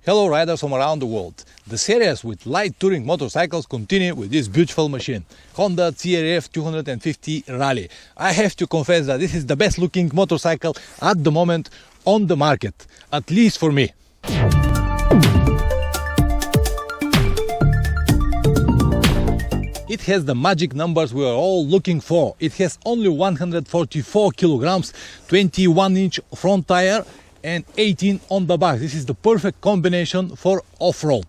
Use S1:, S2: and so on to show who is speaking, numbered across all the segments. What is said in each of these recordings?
S1: Hello riders from around the world. The series with light touring motorcycles continue with this beautiful machine, Honda CRF 250 Rally. I have to confess that this is the best looking motorcycle at the moment on the market, at least for me. It has the magic numbers we are all looking for. It has only 144 kilograms, 21-inch front tire and 18 on the back. This is the perfect combination for off-road.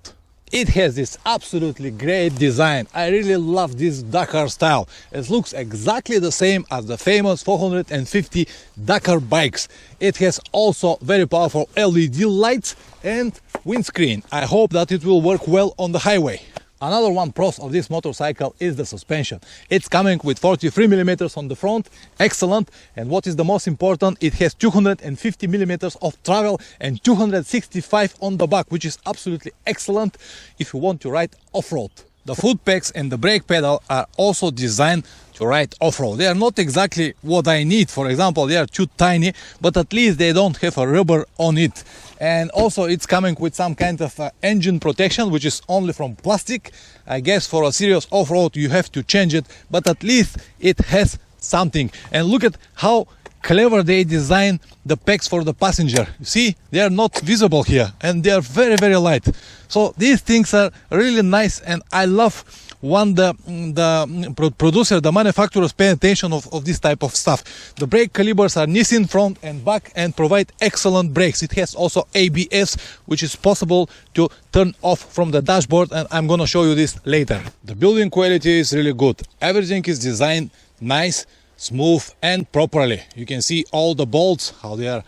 S1: It has this absolutely great design. I really love this Dakar style. It looks exactly the same as the famous 450 Dakar bikes. It has also very powerful LED lights and windscreen. I hope that it will work well on the highway. Another one pros of this motorcycle is the suspension. It's coming with 43mm on the front, excellent, and what is the most important, it has 250mm of travel and 265 on the back, which is absolutely excellent if you want to ride off-road. The foot pegs and the brake pedal are also designed to ride off-road. They are not exactly what I need. For example, they are too tiny, but at least they don't have a rubber on it. And also it's coming with some kind of engine protection, which is only from plastic. I guess for a serious off-road you have to change it, but at least it has something. And look at how clever they design the pegs for the passenger. You see, they are not visible here and they are very, very light. So these things are really nice, and I love when the producer, the manufacturers pay attention of this type of stuff. The brake calipers are nice in front and back and provide excellent brakes. It has also ABS, which is possible to turn off from the dashboard, and I'm gonna show you this later. The building quality is really good. Everything is designed nice, smooth and properly. You can see all the bolts, how they are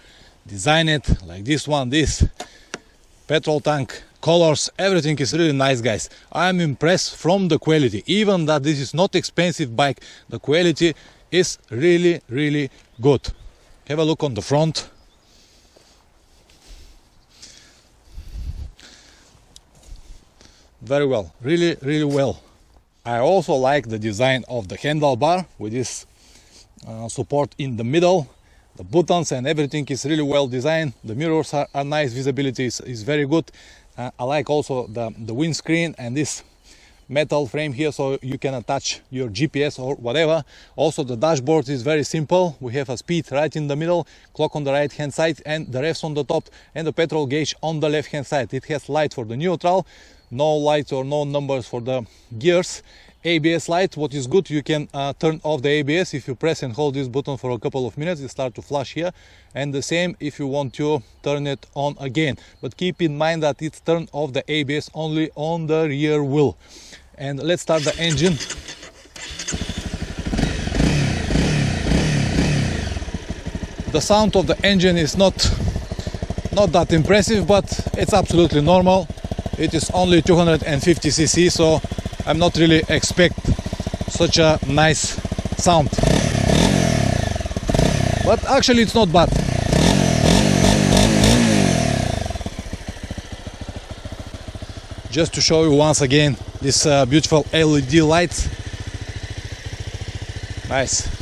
S1: designed, like this one, this petrol tank colors, everything is really nice, guys. I'm impressed from the quality. Even that this is not expensive bike, the quality is really, really good. Have a look on the front. Very well, really, really well. I also like the design of the handlebar with this support in the middle. The buttons and everything is really well designed. The mirrors are nice, visibility is very good. I like also the windscreen and this metal frame here, so you can attach your GPS or whatever. Also the dashboard is very simple. We have a speed right in the middle, clock on the right hand side and the revs on the top, and the petrol gauge on the left hand side. It has light for the neutral, no lights or no numbers for the gears. ABS light, what is good, you can turn off the ABS if you press and hold this button for a couple of minutes. It starts to flash here, and the same if you want to turn it on again. But keep in mind that it's turned off the ABS only on the rear wheel. And let's start the engine. The sound of the engine is not that impressive, but it's absolutely normal. It is only 250 cc, so I'm not really expect such a nice sound, but actually it's not bad. Just to show you once again this beautiful LED lights, nice.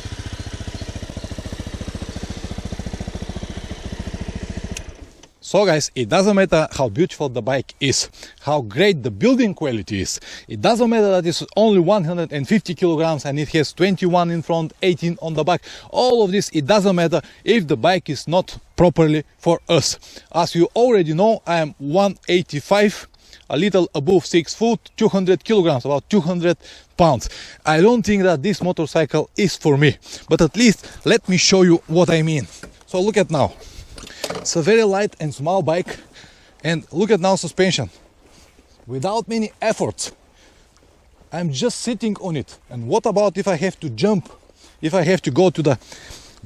S1: So guys, it doesn't matter how beautiful the bike is, how great the building quality is. It doesn't matter that it's only 150 kilograms and it has 21 in front, 18 on the back. All of this, it doesn't matter if the bike is not properly for us. As you already know, I am 185, a little above 6 foot, 200 kilograms, about 200 pounds. I don't think that this motorcycle is for me, but at least let me show you what I mean. So look at now. It's a very light and small bike, and look at now suspension. Without many efforts, I'm just sitting on it. And what about if I have to jump, if I have to go to the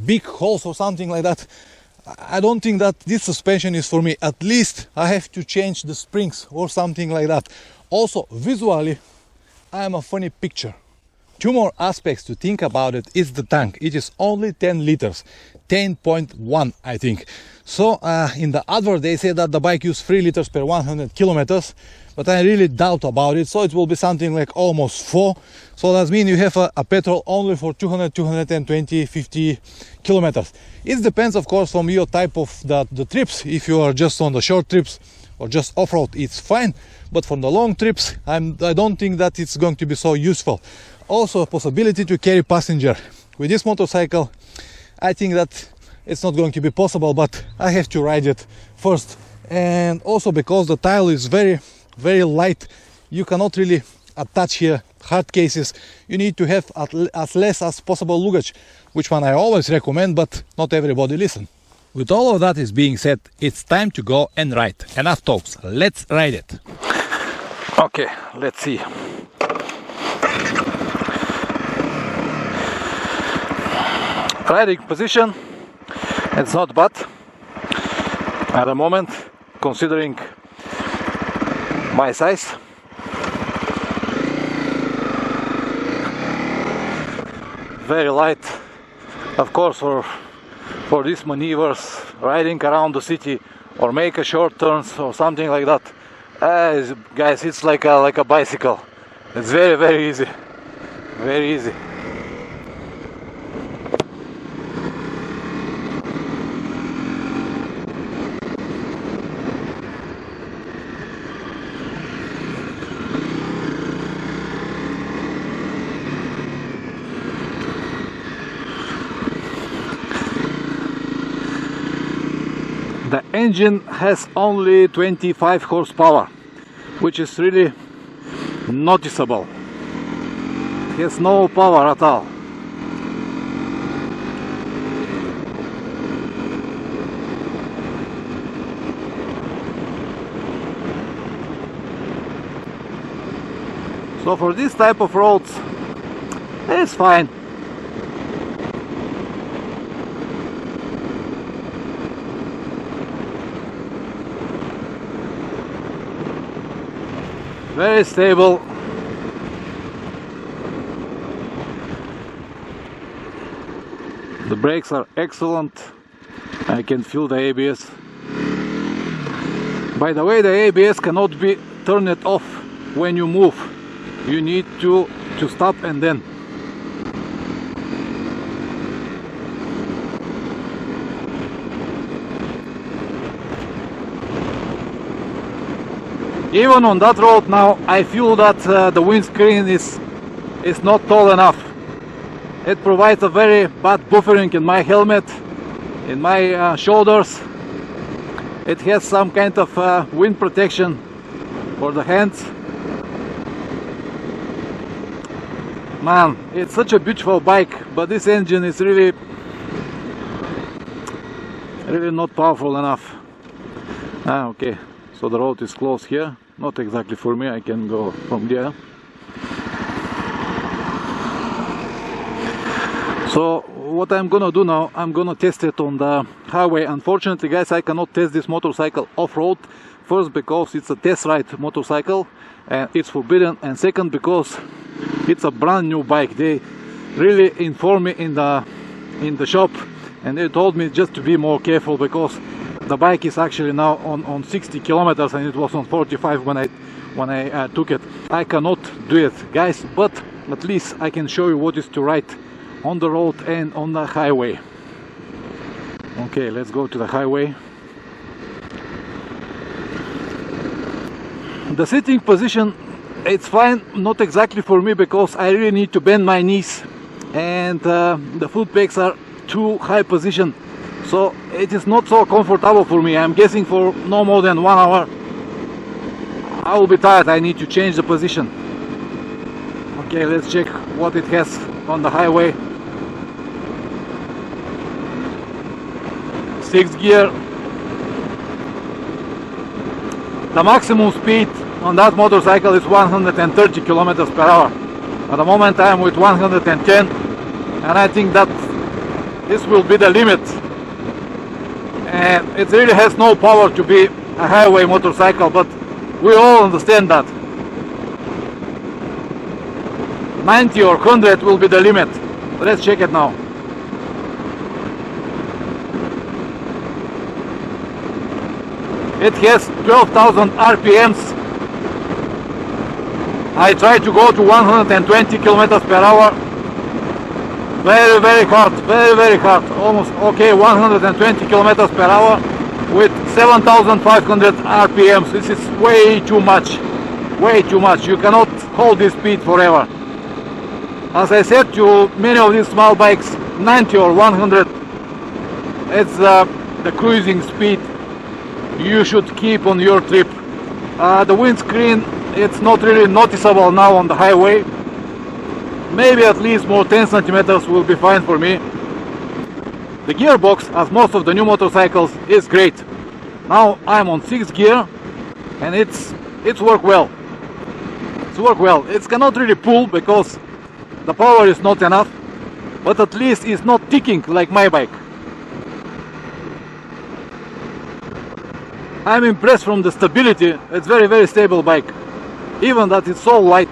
S1: big holes or something like that? I don't think that this suspension is for me. At least I have to change the springs or something like that. Also visually, I am a funny picture. Two more aspects to think about it is the tank. It is only 10 liters, 10.1 I think. So in the advert they say that the bike uses 3 liters per 100 kilometers, but I really doubt about it. So it will be something like almost 4. So that means you have a petrol only for 200, 220, 50 kilometers. It depends of course from your type of the trips. If you are just on the short trips, or just off-road, it's fine, but for the long trips, I don't think that it's going to be so useful. Also, a possibility to carry passenger. With this motorcycle, I think that it's not going to be possible, but I have to ride it first. And also because the tile is very, very light, you cannot really attach here hard cases. You need to have as less as possible luggage, which one I always recommend, but not everybody listen. With all of that is being said, it's time to go and ride. Enough talks, let's ride it. Okay, let's see. Riding position, it's not bad at the moment, considering my size. Very light, of course, for these maneuvers, riding around the city or make a short turns or something like that. Guys, it's like a bicycle. It's very, very easy, very easy. The engine has only 25 horsepower, which is really noticeable. It has no power at all. So for this type of roads, it's fine. Very stable. The brakes are excellent. I can feel the ABS. By the way, the ABS cannot be turned off when you move. You need to stop and then. Even on that road now, I feel that the windscreen is not tall enough. It provides a very bad buffering in my helmet, in my shoulders. It has some kind of wind protection for the hands. Man, it's such a beautiful bike, but this engine is really not powerful enough. Okay. So the road is closed here, not exactly for me, I can go from there. So what I'm gonna do now, I'm gonna test it on the highway. Unfortunately, guys, I cannot test this motorcycle off-road. First, because it's a test ride motorcycle and it's forbidden, and second, because it's a brand new bike. They really informed me in the shop, and they told me just to be more careful because the bike is actually now on 60 kilometers and it was on 45 when I took it. I cannot do it, guys, but at least I can show you what is to ride on the road and on the highway. Okay, let's go to the highway. The sitting position, it's fine, not exactly for me because I really need to bend my knees and the foot pegs are too high position. So it is not so comfortable for me. I'm guessing for no more than 1 hour I will be tired. I need to change the position. Okay, let's check what it has on the highway. 6th gear. The maximum speed on that motorcycle is 130 kilometers per hour. At the moment I am with 110, and I think that this will be the limit. And it really has no power to be a highway motorcycle, but we all understand that 90 or 100 will be the limit. Let's check it now. It has 12,000 RPMs. I try to go to 120 kilometers per hour. Very hard, very hard. Almost okay, 120 kilometers per hour with 7,500 RPMs. This is way too much. Way too much. You cannot hold this speed forever. As I said to many of these small bikes, 90 or 100, it's the cruising speed you should keep on your trip. The windscreen, it's not really noticeable now on the highway. Maybe at least more 10 centimeters will be fine for me. The gearbox, as most of the new motorcycles, is great. Now I'm on 6th gear and it's work well. It's work well. It cannot really pull because the power is not enough, but at least it's not ticking like my bike. I'm impressed from the stability. It's very stable bike, even that it's so light.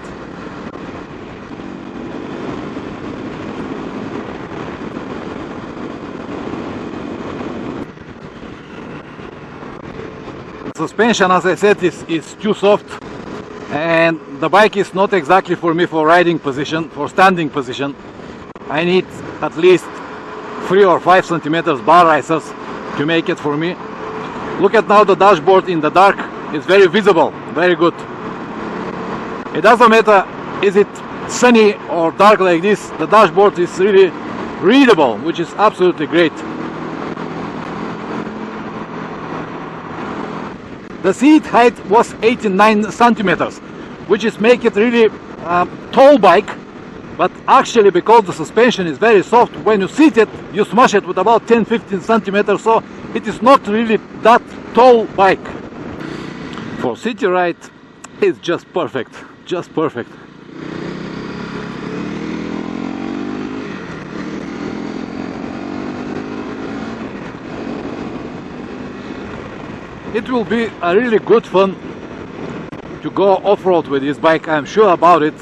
S1: Suspension, as I said, is too soft, and the bike is not exactly for me for riding position, for standing position. I need at least 3 or 5 centimeters bar risers to make it for me. Look at now the dashboard in the dark. It's very visible, very good. It doesn't matter is it sunny or dark like this, the dashboard is really readable, which is absolutely great. The seat height was 89 centimeters, which is make it really tall bike, but actually because the suspension is very soft, when you sit it, you smash it with about 10-15 centimeters, so it is not really that tall bike. For city ride, it's just perfect, just perfect. It will be a really good fun to go off-road with this bike, I'm sure about it.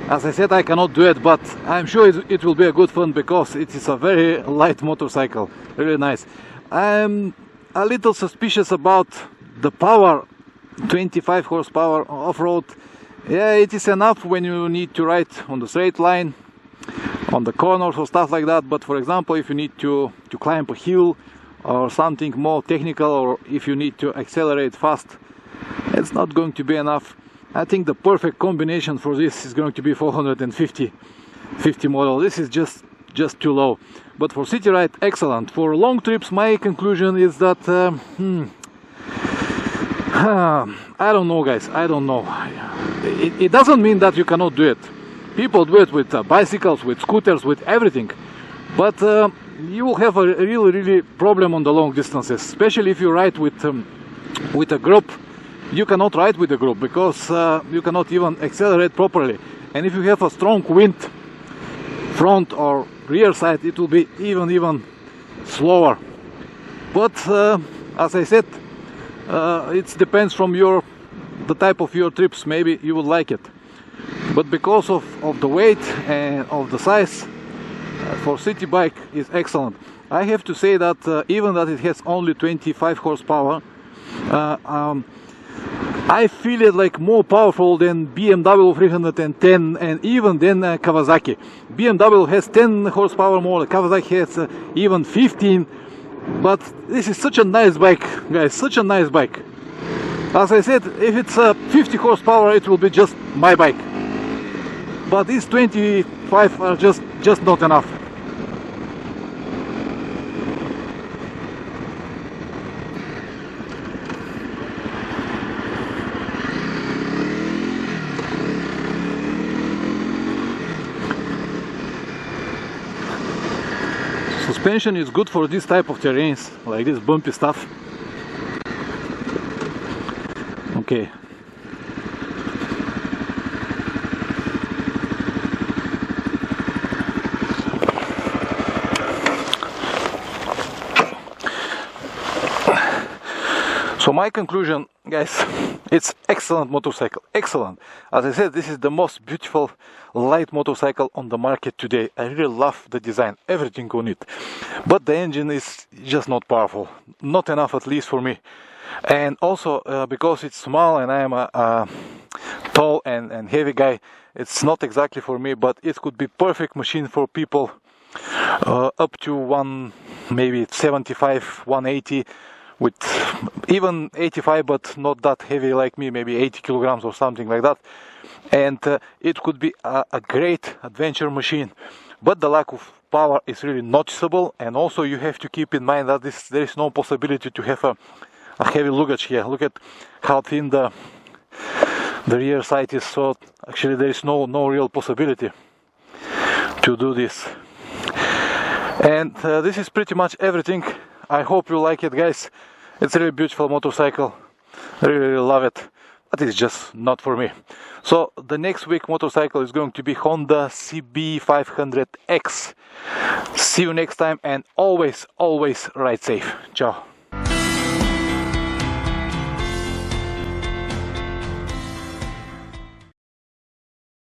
S1: As I said, I cannot do it, but I'm sure it will be a good fun because it is a very light motorcycle, really nice. I'm a little suspicious about the power, 25 horsepower off-road. Yeah, it is enough when you need to ride on the straight line, on the corners or stuff like that, but for example, if you need to climb a hill, or something more technical, or if you need to accelerate fast, it's not going to be enough. I think the perfect combination for this is going to be 450 model. This is just too low, but for city ride, excellent. For long trips, my conclusion is that I don't know, guys, I don't know. It doesn't mean that you cannot do it. People do it with bicycles, with scooters, with everything, but you will have a really problem on the long distances, especially if you ride with a group. You cannot ride with a group because you cannot even accelerate properly, and if you have a strong wind front or rear side, it will be even slower. But as I said, it depends from the type of your trips. Maybe you will like it, but because of the weight and of the size, for city bike is excellent. I have to say that even that it has only 25 horsepower, I feel it like more powerful than BMW 310 and even than Kawasaki. BMW has 10 horsepower more, Kawasaki has even 15, but this is such a nice bike, guys, such a nice bike. As I said, if it's 50 horsepower, it will be just my bike, but these 25 are just not enough. Suspension is good for this type of terrains, like this bumpy stuff. Okay. So my conclusion, guys, it's excellent motorcycle, excellent. As I said, this is the most beautiful light motorcycle on the market today. I really love the design, everything on it, but the engine is just not powerful, not enough at least for me. And also because it's small and I am a tall and heavy guy, it's not exactly for me, but it could be perfect machine for people up to maybe 75, 180, with even 85, but not that heavy like me, maybe 80 kilograms or something like that. And it could be a great adventure machine, but the lack of power is really noticeable. And also you have to keep in mind that there is no possibility to have a heavy luggage here. Look at how thin the rear side is, so actually there is no real possibility to do this. And this is pretty much everything. I hope you like it, guys. It's a really beautiful motorcycle. I really love it, but it's just not for me. So the next week motorcycle is going to be Honda CB500X. See you next time, and always ride safe. Ciao.